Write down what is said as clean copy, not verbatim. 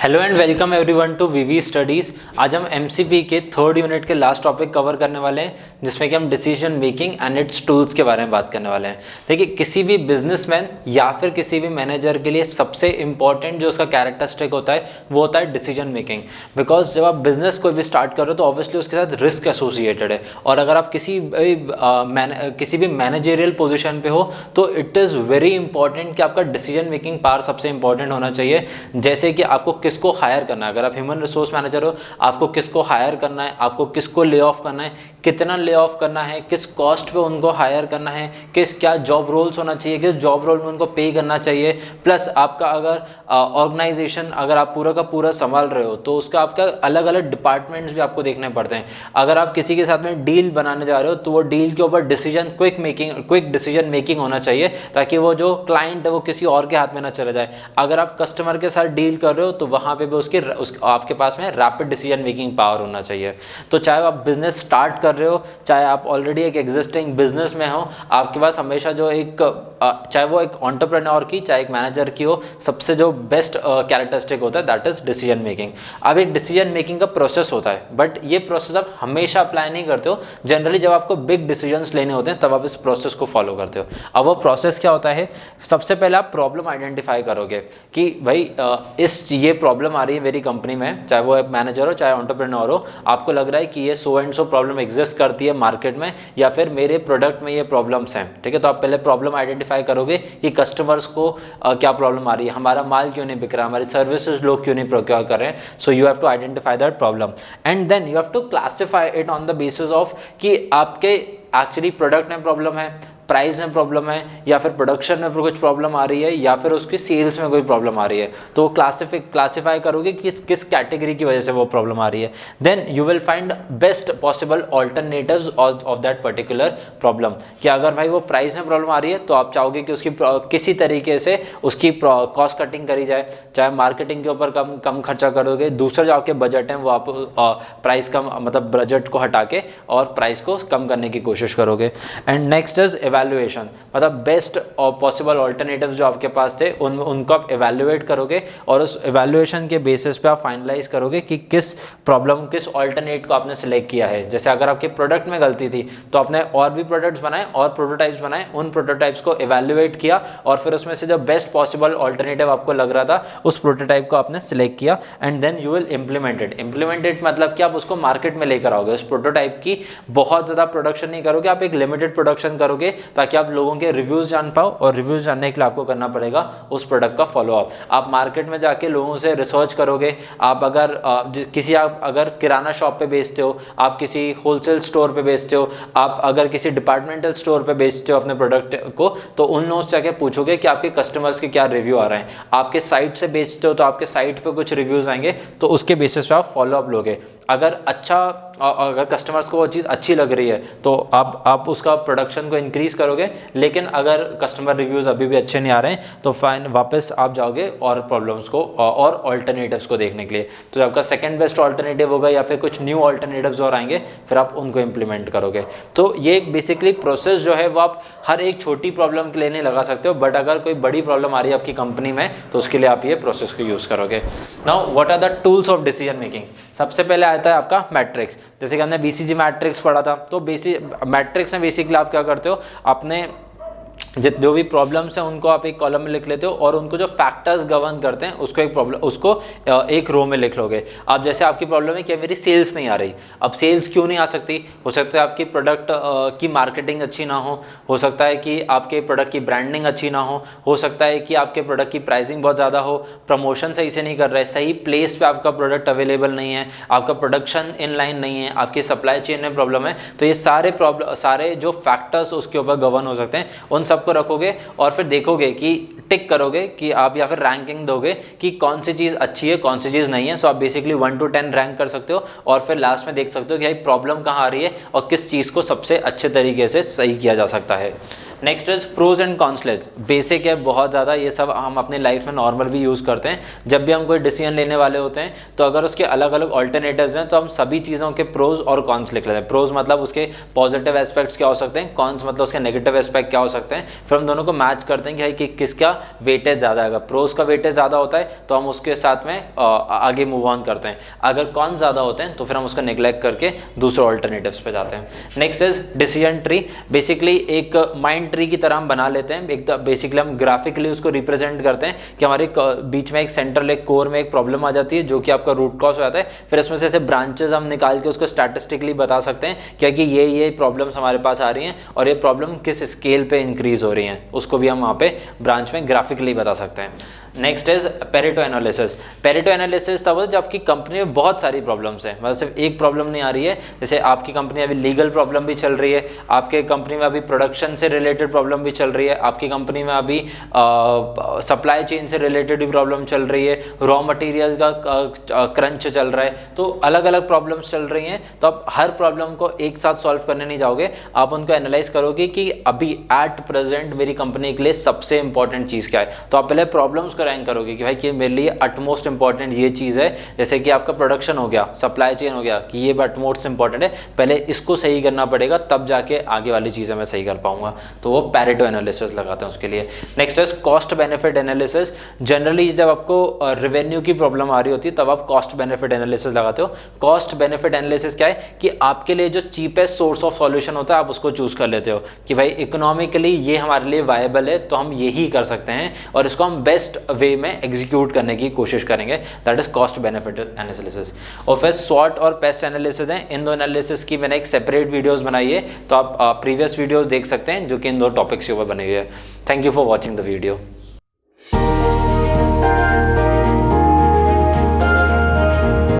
Hello and welcome everyone to VV studies. आज हम MCP के थर्ड यूनिट के लास्ट टॉपिक कवर करने वाले हैं, जिसमें कि हम decision making and its tools के बारे में बात करने वाले हैं। देखिए, किसी भी बिजनेसमैन या फिर किसी भी मैनेजर के लिए सबसे इंपॉर्टेंट जो उसका कैरेक्टरिस्टिक होता है वो होता है डिसीजन मेकिंग। बिकॉज जब आप बिजनेस कोई भी स्टार्ट कर रहे हो तो ऑब्वियसली उसके साथ रिस्क एसोसिएटेड है, और अगर आप किसी भी मैनेजरियल पोजिशन पे हो तो इट इज़ वेरी इंपॉर्टेंट कि आपका डिसीजन मेकिंग पावर सबसे इंपॉर्टेंट होना चाहिए। जैसे कि आपको किसको हायर करना है, अगर आप ह्यूमन रिसोर्स मैनेजर हो आपको किसको हायर करना है, आपको किसको ले ऑफ करना है, कितना ले ऑफ करना है, किस कॉस्ट पे उनको हायर करना है, क्या जॉब रोल्स होना चाहिए, किस जॉब रोल में उनको पे करना चाहिए। प्लस आपका अगर ऑर्गेनाइजेशन अगर आप पूरा का पूरा संभाल रहे हो तो उसका आपका अलग अलग डिपार्टमेंट्स भी आपको देखने पड़ते हैं। अगर आप किसी के साथ में डील बनाने जा रहे हो तो वो डील के ऊपर क्विक डिसीजन मेकिंग होना चाहिए, ताकि वो जो क्लाइंट है वो किसी और के हाथ में ना चला जाए। अगर आप कस्टमर के साथ डील कर रहे हो तो वहाँ पे भी आपके पास में रैपिड डिसीजन मेकिंग पावर होना चाहिए। तो चाहे आप बिजनेस स्टार्ट कर रहे हो, चाहे आप ऑलरेडी एक एग्जिस्टिंग बिजनेस में हो, आपके पास हमेशा जो चाहे वो एक एंटरप्रेन्योर की चाहे एक मैनेजर की हो, सबसे जो बेस्ट कैरेक्टरिस्टिक होता है दैट इज डिसीजन मेकिंग। अब एक डिसीजन मेकिंग का प्रोसेस होता है, बट ये प्रोसेस आप हमेशा अप्लाई नहीं करते हो। जनरली जब आपको बिग डिसीजंस लेने होते हैं तब आप इस प्रोसेस को फॉलो करते हो। अब वो प्रोसेस क्या होता है? सबसे पहले आप प्रॉब्लम आइडेंटिफाई करोगे कि भाई ये प्रॉब्लम आ रही है मेरी कंपनी में, चाहे वो मैनेजर हो चाहे एंटरप्रेन्योर हो, आपको लग रहा है कि ये so and so problem exist करती है मार्केट में या फिर मेरे प्रोडक्ट में ये प्रॉब्लम्स हैं। ठीक है, तो आप पहले प्रॉब्लम आइडेंटिफाई करोगे कि कस्टमर्स को क्या प्रॉब्लम आ रही है, हमारा माल क्यों नहीं बिक रहा, हमारी सर्विसेज लोग क्यों नहीं प्रोक्योर कर रहे हैं। So you have to identify that problem and then you have to classify it on the basis of कि आपके एक्चुअली प्रोडक्ट में प्रॉब्लम है, प्राइस में प्रॉब्लम है, या फिर प्रोडक्शन में कुछ प्रॉब्लम आ रही है, या फिर उसकी सेल्स में कोई प्रॉब्लम आ रही है। तो क्लासिफाई करोगे कि किस कैटेगरी की वजह से वो प्रॉब्लम आ रही है। Then you will find best possible alternatives of that particular problem. कि अगर भाई वो प्राइस में प्रॉब्लम आ रही है तो आप चाहोगे कि उसकी किसी तरीके से उसकी कॉस्ट कटिंग करी जाए, चाहे मार्केटिंग के ऊपर कम खर्चा करोगे। दूसरा जो आपके बजट है वो आप प्राइस कम मतलब बजट को हटा के और प्राइस को कम करने की कोशिश करोगे। एंड नेक्स्ट इज इवैल्यूएशन, मतलब बेस्ट और पॉसिबल ऑल्टरनेटिव्स जो आपके पास थे उनको आप इवैल्यूएट करोगे, और उस इवैल्यूएशन के बेसिस पे आप फाइनलाइज करोगे कि किस ऑल्टरनेट को आपने सिलेक्ट किया है। जैसे अगर आपके प्रोडक्ट में गलती थी तो आपने और भी प्रोडक्ट्स बनाए और प्रोटोटाइप्स बनाए, उन प्रोटोटाइप्स को इवैल्यूएट किया और फिर उसमें से जो बेस्ट पॉसिबल ऑल्टरनेटिव आपको लग रहा था उस प्रोटोटाइप को आपने सिलेक्ट किया and then you will implement it मतलब कि आप उसको मार्केट में लेकर आओगे। उस प्रोटोटाइप की बहुत ज़्यादा प्रोडक्शन नहीं करोगे, आप एक लिमिटेड प्रोडक्शन करोगे ताकि आप लोगों के रिव्यूज जान पाओ, और रिव्यूज जानने के लिए आपको करना पड़ेगा उस प्रोडक्ट का फॉलोअप। आप मार्केट में जाके लोगों से रिसर्च करोगे। आप अगर किराना शॉप पे बेचते हो, आप किसी होलसेल स्टोर पे बेचते हो, आप अगर किसी डिपार्टमेंटल स्टोर पे बेचते हो अपने प्रोडक्ट को, तो उन लोगों से जाके पूछोगे कि आपके कस्टमर्स के क्या रिव्यू आ रहे हैं। आपके साइट से बेचते हो तो आपके साइट पे कुछ रिव्यूज आएंगे, तो उसके बेसिस पे आप फॉलोअप लोगे। अगर कस्टमर्स को वो चीज़ अच्छी लग रही है तो आप उसका प्रोडक्शन को इंक्रीज करोगे। लेकिन अगर कस्टमर रिव्यूज़ अभी भी अच्छे नहीं आ रहे हैं तो फाइन वापस आप जाओगे और प्रॉब्लम्स को और ऑल्टरनेटिव्स को देखने के लिए। तो आपका सेकंड बेस्ट ऑल्टरनेटिव होगा या फिर कुछ न्यू ऑल्टरनेटिव्स और आएंगे, फिर आप उनको इंप्लीमेंट करोगे। तो ये बेसिकली प्रोसेस जो है वो आप हर एक छोटी प्रॉब्लम के लिए नहीं लगा सकते हो, बट अगर कोई बड़ी प्रॉब्लम आ रही है आपकी कंपनी में तो उसके लिए आप ये प्रोसेस को यूज़ करोगे। Now what are the tools of decision making? सबसे पहले आता है आपका मैट्रिक्स। जैसे कि हमने बीसीजी मैट्रिक्स पढ़ा था, तो मैट्रिक्स में बेसिकली आप क्या करते हो, अपने जो भी प्रॉब्लम्स हैं उनको आप एक कॉलम में लिख लेते हो और उनको जो फैक्टर्स गवर्न करते हैं उसको एक रो में लिख लोगे। अब जैसे आपकी प्रॉब्लम है कि मेरी सेल्स नहीं आ रही। अब सेल्स क्यों नहीं आ सकती? हो सकता है आपकी प्रोडक्ट की मार्केटिंग अच्छी ना हो सकता है कि आपके प्रोडक्ट की ब्रांडिंग अच्छी ना हो सकता है कि आपके प्रोडक्ट की प्राइसिंग बहुत ज़्यादा हो, प्रमोशन सही से नहीं कर रहे, सही प्लेस पे आपका प्रोडक्ट अवेलेबल नहीं है, आपका प्रोडक्शन इन लाइन नहीं है, आपकी सप्लाई चेन में प्रॉब्लम है। तो ये सारे जो फैक्टर्स उसके ऊपर गवर्न हो सकते हैं, उन सबको रखोगे और फिर देखोगे कि टिक करोगे कि आप या फिर रैंकिंग दोगे कि कौन सी चीज़ अच्छी है कौन सी चीज़ नहीं है। सो आप बेसिकली 1 to 10 रैंक कर सकते हो और फिर लास्ट में देख सकते हो कि भाई प्रॉब्लम कहाँ आ रही है और किस चीज़ को सबसे अच्छे तरीके से सही किया जा सकता है। Next is pros and consulates, basic है बहुत ज़्यादा, ये सब हम अपनी लाइफ में नॉर्मल भी यूज़ करते हैं। जब भी हम कोई डिसीजन लेने वाले होते हैं तो अगर उसके अलग अलग ऑल्टरनेटिव्स हैं तो हम सभी चीज़ों के प्रोज और कॉन्स लिख लेते हैं। प्रोज मतलब उसके पॉजिटिव एस्पेक्ट्स क्या हो सकते हैं, कॉन्स मतलब उसके नेगेटिव एस्पेक्ट क्या हो सकते हैं, फिर हम दोनों को मैच करते हैं कि किसका वेटेज ज़्यादा है। अगर प्रोज का वेटेज ज़्यादा होता है तो हम उसके साथ में आगे मूव ऑन करते हैं, अगर कॉन्स ज़्यादा होते हैं तो फिर हम उसका नेग्लेक्ट करके दूसरे ऑल्टरनेटिव्स पे जाते हैं। Next is decision tree, basically एक माइंड ट्री की तरह हम बना लेते हैं। एक बेसिकली हम ग्राफिकली उसको रिप्रेजेंट करते हैं कि हमारे बीच में एक सेंट्रल एक कोर में एक प्रॉब्लम आ जाती है जो कि आपका रूट कॉज हो जाता है, फिर इसमें से ऐसे ब्रांचेस हम निकाल के उसको स्टैटिस्टिकली बता सकते हैं क्या कि ये प्रॉब्लम्स हमारे पास आ रही हैं और ये प्रॉब्लम किस स्केल पे इंक्रीज हो रही हैं, उसको भी हम वहाँ पे ब्रांच में ग्राफिकली बता सकते हैं। Next is Pareto analysis. Pareto analysis तब जब आपकी कंपनी में बहुत सारी प्रॉब्लम्स हैं, मतलब सिर्फ एक प्रॉब्लम नहीं आ रही है। जैसे आपकी कंपनी अभी लीगल प्रॉब्लम भी चल रही है, आपके कंपनी में अभी प्रोडक्शन से रिलेटेड प्रॉब्लम भी चल रही है, आपकी कंपनी में अभी सप्लाई चेन से रिलेटेड भी प्रॉब्लम चल रही है, रॉ मटेरियल का क्रंच चल रहा है, तो अलग अलग प्रॉब्लम्स चल रही हैं। तो आप हर प्रॉब्लम को एक साथ सॉल्व करने नहीं जाओगे, आप उनको एनालाइज करोगे कि अभी एट प्रेजेंट मेरी कंपनी के लिए सबसे इंपॉर्टेंट चीज़ क्या है। तो आप पहले प्रॉब्लम्स रैंक करोगे कि भाई कि मेरे लिए अटमोस्ट इंपॉर्टेंट ये चीज़ है, जैसे कि आपका प्रोडक्शन हो गया, सप्लाई चेन हो गया, कि ये अटमोस्ट इंपॉर्टेंट है, पहले इसको सही करना पड़ेगा तब जाके आगे वाली चीज़ें मैं सही कर पाऊंगा। तो वो पैरेटो एनालिसिस लगाते हैं उसके लिए। नेक्स्ट है कॉस्ट बेनिफिट एनालिसिस। जनरली जब आपको रेवेन्यू की प्रॉब्लम आ रही होती है तब आप कॉस्ट बेनिफिट एनालिसिस लगाते हो। कॉस्ट बेनिफिट एनालिसिस क्या है कि आपके लिए जो चीपेस्ट सोर्स ऑफ सॉल्यूशन होता है आप उसको चूज कर लेते हो कि भाई इकोनॉमिकली ये हमारे लिए वायबल है तो हम यही कर सकते हैं और इसको हम बेस्ट वे में एग्जीक्यूट करने की कोशिश करेंगे। That is cost benefit analysis. और फिर स्वॉट और पेस्ट एनालिसिस हैं। इन दो एनालिसिस की मैंने एक सेपरेट वीडियोस बनाई है, तो आप प्रीवियस वीडियोस देख सकते हैं जो कि इन दो टॉपिक्स के ऊपर बनी हुई है। Thank you for watching the video.